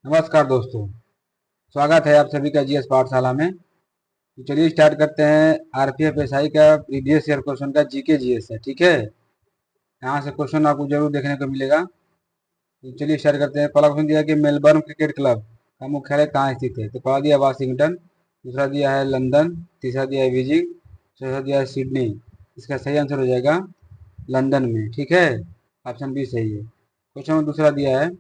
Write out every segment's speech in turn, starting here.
नमस्कार दोस्तों। स्वागत है आप सभी का जीएस पाठशाला में। तो चलिए स्टार्ट करते हैं। आरपीएफ एसआई का प्रीवियस ईयर क्वेश्चन का जीके जीएस है, ठीक है। यहाँ से क्वेश्चन आपको जरूर देखने को मिलेगा। तो चलिए स्टार्ट करते हैं। पहला क्वेश्चन दिया कि मेलबर्न क्रिकेट क्लब का मुख्यालय कहाँ स्थित है। तो पहला दिया वाशिंगटन, दूसरा दिया है लंदन, तीसरा दिया है बीजिंग, चौथा दिया है सिडनी। इसका सही आंसर हो जाएगा लंदन में, ठीक है। ऑप्शन बी सही है। क्वेश्चन नंबर दूसरा दिया है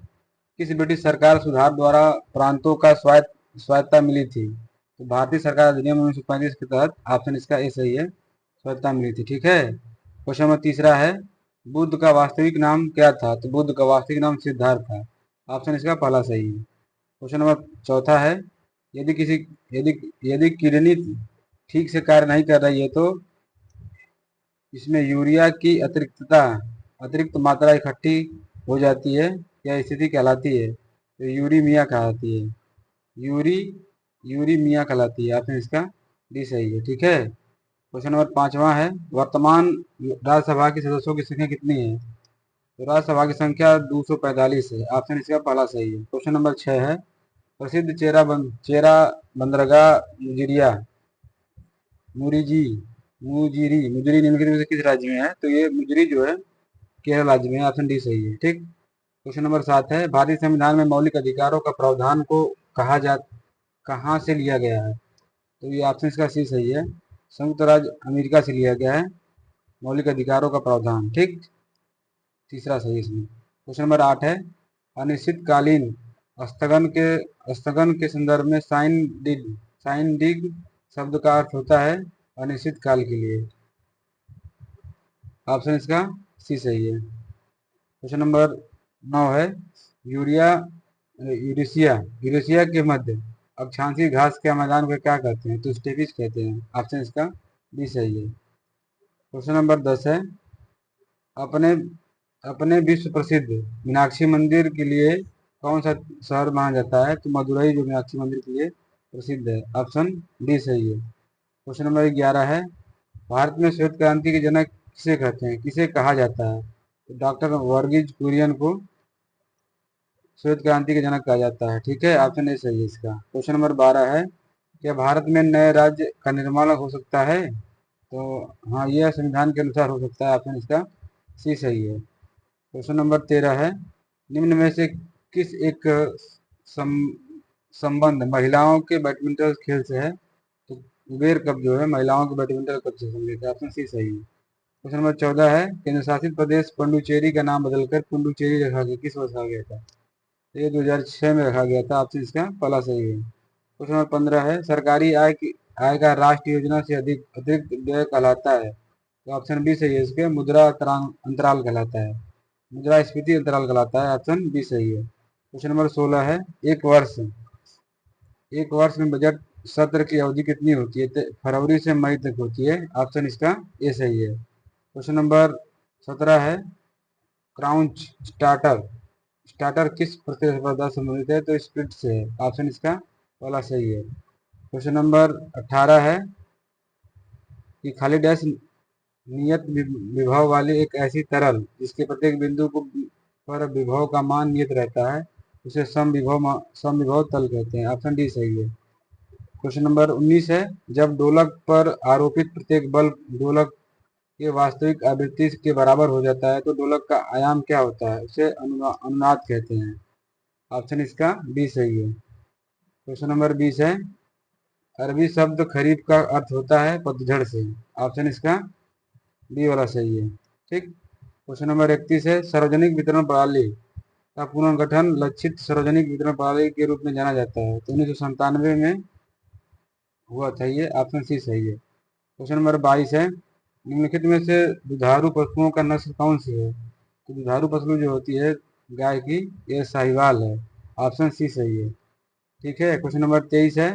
किस ब्रिटिश सरकार सुधार द्वारा प्रांतों का स्वायत्ता मिली थी। तो भारतीय सरकार अधिनियम 1935 के तहत ऑप्शन इसका ए सही है, स्वायत्ता मिली थी, ठीक है। क्वेश्चन नंबर तीसरा है बुद्ध का वास्तविक नाम क्या था। तो बुद्ध का वास्तविक नाम सिद्धार्थ था। ऑप्शन इसका पहला सही है। क्वेश्चन नंबर चौथा है यदि किसी यदि यदि किडनी ठीक से कार्य नहीं कर रही है तो इसमें यूरिया की अतिरिक्त मात्रा इकट्ठी हो जाती है, यह स्थिति कहलाती है। तो यूरीमिया कहलाती है। यूरी यूरीमिया कहलाती है। ऑप्शन इसका डी सही है, ठीक है। क्वेश्चन नंबर पांचवा है वर्तमान राज्यसभा के सदस्यों की संख्या कितनी है। तो राज्यसभा की संख्या 245 है। ऑप्शन इसका पहला सही है। क्वेश्चन नंबर 6 है प्रसिद्ध चेरा बंदरगाह मुरिजी मुजरी निम्नलिखित में से किस राज्य में है। तो ये मुजरी जो है केरल राज्य में है। ऑप्शन डी सही है, ठीक। क्वेश्चन नंबर 7 है भारतीय संविधान में मौलिक अधिकारों का प्रावधान को कहाँ से लिया गया है। तो ये ऑप्शन इसका सी सही है, संयुक्त राज्य अमेरिका से लिया गया है मौलिक अधिकारों का प्रावधान, ठीक। तीसरा सही इसमें। क्वेश्चन नंबर 8 है अनिश्चितकालीन स्थगन के संदर्भ में साइन डिग शब्द का अर्थ होता है अनिश्चित काल के लिए। ऑप्शन इसका सी सही है। क्वेश्चन नंबर 9 है यूरिया यूरेशिया यूरेशिया के मध्य अक्षांशीय घास के मैदान को क्या कहते हैं। तो स्टेपिस कहते हैं। ऑप्शन इसका बी सही है। क्वेश्चन नंबर 10 है अपने अपने विश्व प्रसिद्ध मीनाक्षी मंदिर के लिए कौन सा शहर माना जाता है। तो मदुरई जो मीनाक्षी मंदिर के लिए प्रसिद्ध है। ऑप्शन डी सही है। क्वेश्चन नंबर 11 है भारत में श्वेत क्रांति के जनक किसे कहते हैं, किसे कहा जाता है। तो डॉक्टर वर्गीज कुरियन को श्वेत क्रांति के जनक कहा जाता है, ठीक है। ऑप्शन ए सही है इसका। क्वेश्चन नंबर 12 है क्या भारत में नए राज्य का निर्माण हो सकता है। तो हाँ, यह संविधान के अनुसार हो सकता है। ऑप्शन इसका सी सही है। क्वेश्चन नंबर 13 है निम्न में से किस एक सम, संबंध महिलाओं के बैडमिंटन खेल से है। तो उबेर कप जो है महिलाओं के बैडमिंटन कप से संबंधित है। ऑप्शन सी सही है। क्वेश्चन नंबर 14 है केंद्र शासित प्रदेश पुडुचेरी का नाम बदलकर पुडुचेरी रखा गया, किस वर्ष रखा गया था। तो ये 2006 में रखा गया था। ऑप्शन इसका पहला सही है। क्वेश्चन नंबर 15 है सरकारी आय का राष्ट्र योजना से अधिक अतिरिक्त व्यय कहलाता है। तो ऑप्शन बी सही है इसके मुद्रा अंतराल कहलाता है, मुद्रास्फीति अंतराल कहलाता है। ऑप्शन बी सही है। क्वेश्चन नंबर 16 है एक वर्ष में बजट सत्र की अवधि कितनी होती है। तो फरवरी से मई तक होती है। ऑप्शन इसका ए सही है। क्वेश्चन नंबर 17 है क्राउच स्टार्टर स्टार्टर किस प्रतिस्पर्धा से संबंधित है। तो स्प्रिट से है। ऑप्शन इसका पहला सही है। क्वेश्चन नंबर 18 है कि खाली डैश नियत विभव वाली एक ऐसी तरल जिसके प्रत्येक बिंदु को पर विभव का मान नियत रहता है उसे सम विभव तल कहते हैं। ऑप्शन डी सही है। क्वेश्चन नंबर 19 है जब दोलक पर आरोपित प्रत्येक बल दोलक के वास्तविक आवृत्ति के बराबर हो जाता है तो दोलक का आयाम क्या होता है, उसे अनुनाद कहते हैं। ऑप्शन इसका बी सही है। क्वेश्चन नंबर 20 है अरबी शब्द खरीफ का अर्थ होता है पतझड़ से। ऑप्शन इसका बी वाला सही है, ठीक। क्वेश्चन नंबर 31 है सार्वजनिक वितरण प्रणाली का पुनर्गठन लक्षित सार्वजनिक वितरण प्रणाली के रूप में जाना जाता है। तो 1997 में हुआ था ये। ऑप्शन सी सही है। क्वेश्चन नंबर 22 है निम्नलिखित में से दुधारू पशुओं का नस्ल कौन सी है। तो दुधारू पशु जो होती है गाय की ये साहिवाल है। ऑप्शन सी सही है, ठीक है। क्वेश्चन नंबर 23 है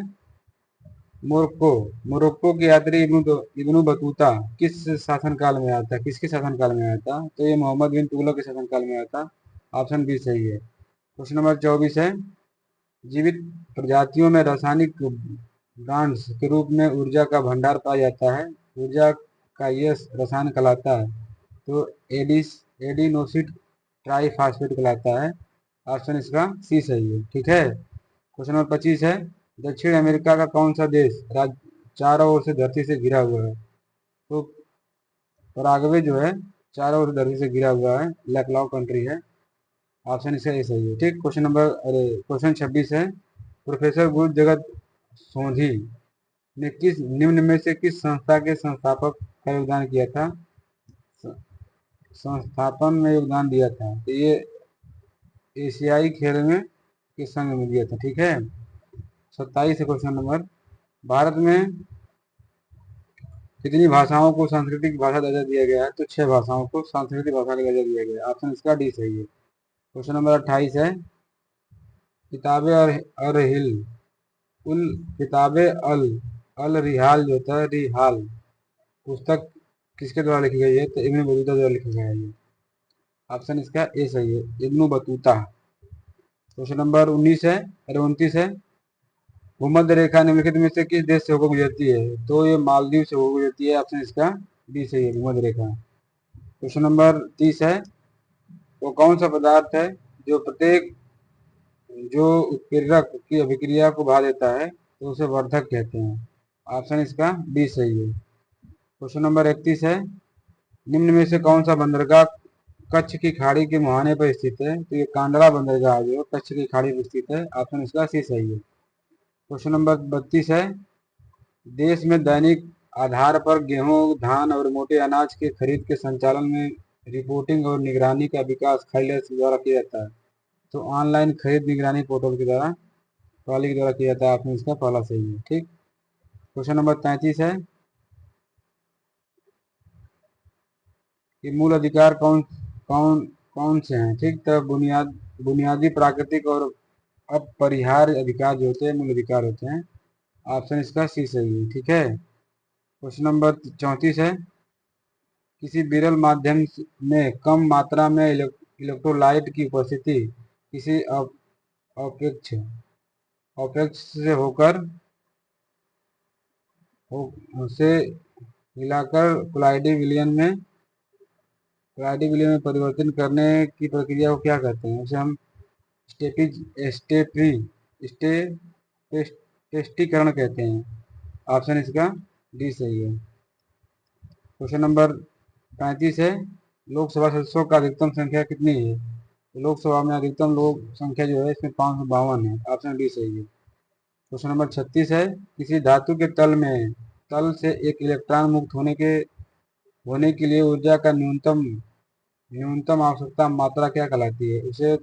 मोरक्को मोरक्को के यात्री इब्नु बतूता किस शासनकाल में आया था, किसके शासनकाल में आया था। तो ये मोहम्मद बिन तुगलक के शासनकाल में आया था। ऑप्शन बी सही है। क्वेश्चन नंबर 24 है जीवित प्रजातियों में रासायनिक ब्रांड्स के रूप में ऊर्जा का भंडार पाया जाता है। ऊर्जा का यह रसायन कहलाता है तो एडिनोसिड ट्राईफास्फेट कहलाता है। ऑप्शन इसका सी सही है। ठीक है, क्वेश्चन नंबर 25 है, दक्षिण अमेरिका का कौन सा देश चारों ओर से धरती से घिरा हुआ है? तो पराग्वे जो है चारों ओर से धरती से घिरा हुआ है, लैंडलॉक्ड कंट्री है। ऑप्शन इसका ए सही है। ठीक, क्वेश्चन 26 है, प्रोफेसर गुरु जगत सोंधी ने किस निम्न में से किस संस्था के संस्थापक का योगदान किया था? संस्थापन में योगदान दिया था, तो ये एशियाई खेल में किस संघ में दिया था? ठीक है, 27 है क्वेश्चन नंबर, भारत में कितनी भाषाओं को सांस्कृतिक भाषा दर्जा दिया गया है? तो 6 भाषाओं को सांस्कृतिक भाषा का दर्जा दिया गया है। ऑप्शन इसका डी सही है। क्वेश्चन नंबर 28 है, किताबें और हिल उल किताबें अल अल रिहाल जो होता है, रिहाल पुस्तक किसके द्वारा लिखी गई है? तो इब्न बतूता द्वारा लिखा गया है ये। ऑप्शन इसका ए सही है, इब्न बतूता। क्वेश्चन नंबर 29 है, भूमध्य रेखा निम्नलिखित में से किस देश से होकर गुजरती है? तो ये मालदीव से होकर गुजरती है। ऑप्शन इसका डी सही है, भूमध्य रेखा। क्वेश्चन नंबर 30 है, वो कौन सा पदार्थ है जो प्रत्येक जो उत्प्रेरक की अभिक्रिया को बढ़ा देता है, तो उसे वर्धक कहते हैं? ऑप्शन इसका डी सही है। क्वेश्चन नंबर 31 है, निम्न में से कौन सा बंदरगाह कच्छ की खाड़ी के मुहाने पर स्थित है? तो ये कांडला बंदरगाह जो कच्छ की खाड़ी पर स्थित है। ऑप्शन इसका सी सही है। क्वेश्चन नंबर 32 है, देश में दैनिक आधार पर गेहूं, धान और मोटे अनाज के खरीद के संचालन में रिपोर्टिंग और निगरानी का विकास खाईलैस द्वारा किया जाता है। तो ऑनलाइन खरीद निगरानी पोर्टल के द्वारा प्रणाली के द्वारा किया जाता है। ऑप्शन इसका पहला सही है। ठीक, क्वेश्चन नंबर 33 है कि मूल अधिकार कौन कौन कौन से हैं? ठीक, तो बुनियादी प्राकृतिक और अपरिहार्य अधिकार जो होते हैं मूल अधिकार होते हैं। ऑप्शन इसका सी सही है। ठीक है, क्वेश्चन नंबर 34 है, किसी विरल माध्यम में कम मात्रा में इलेक्ट्रोलाइट की उपस्थिति किसी अपेक्ष अपेक्ष से होकर से मिलाकर क्लाइडी विलियन में परिवर्तन करने की प्रक्रिया को क्या कहते हैं? उसे हम स्टेपिस्टीकरण कहते हैं। ऑप्शन इसका डी सही है। क्वेश्चन नंबर 35 है, लोकसभा सदस्यों का अधिकतम संख्या कितनी है? तो लोकसभा में अधिकतम लोक संख्या जो है इसमें 552 है। ऑप्शन डी सही है। क्वेश्चन नंबर 36 है, किसी धातु के तल से एक इलेक्ट्रॉन मुक्त होने के लिए ऊर्जा का न्यूनतम आवश्यकता मात्रा क्या कहलाती है? उसे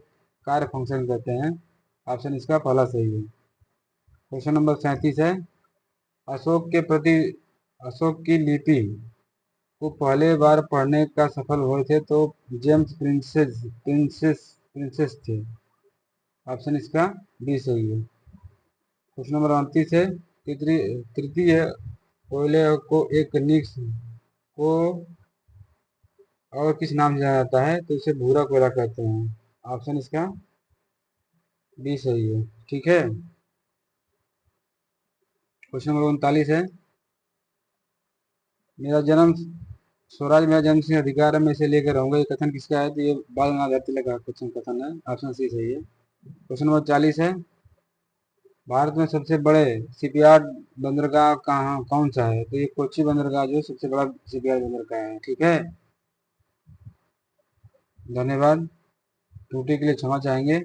कार्य फंक्शन कहते हैं। ऑप्शन इसका पहला सही है। क्वेश्चन नंबर 37 है, अशोक के प्रति अशोक की लिपि को पहले बार पढ़ने का सफल हुए थे तो जेम्स प्रिंसेस थे। ऑप्शन इसका डी सही है। क्वेश्चन नंबर 29 है, तृतीय कोयले को एक निक्स को और किस नाम से जाना जाता है? तो इसे भूरा कोयला कहते हैं। ऑप्शन इसका बी सही है। ठीक है, क्वेश्चन नंबर 39 है, मेरा जन्म स्वराज मेरा जन्म सिंह अधिकार में से लेकर रहूंगा, ये कथन किसका है? तो ये बाल गंगाधर तिलक का कथन है। ऑप्शन सी सही है। क्वेश्चन नंबर 40 है, भारत में सबसे बड़े शिपयार्ड बंदरगाह कौन सा है? तो ये कोच्चि बंदरगाह जो सबसे बड़ा शिपयार्ड बंदरगाह है। ठीक है, धन्यवाद, त्रुटि के लिए क्षमा चाहेंगे।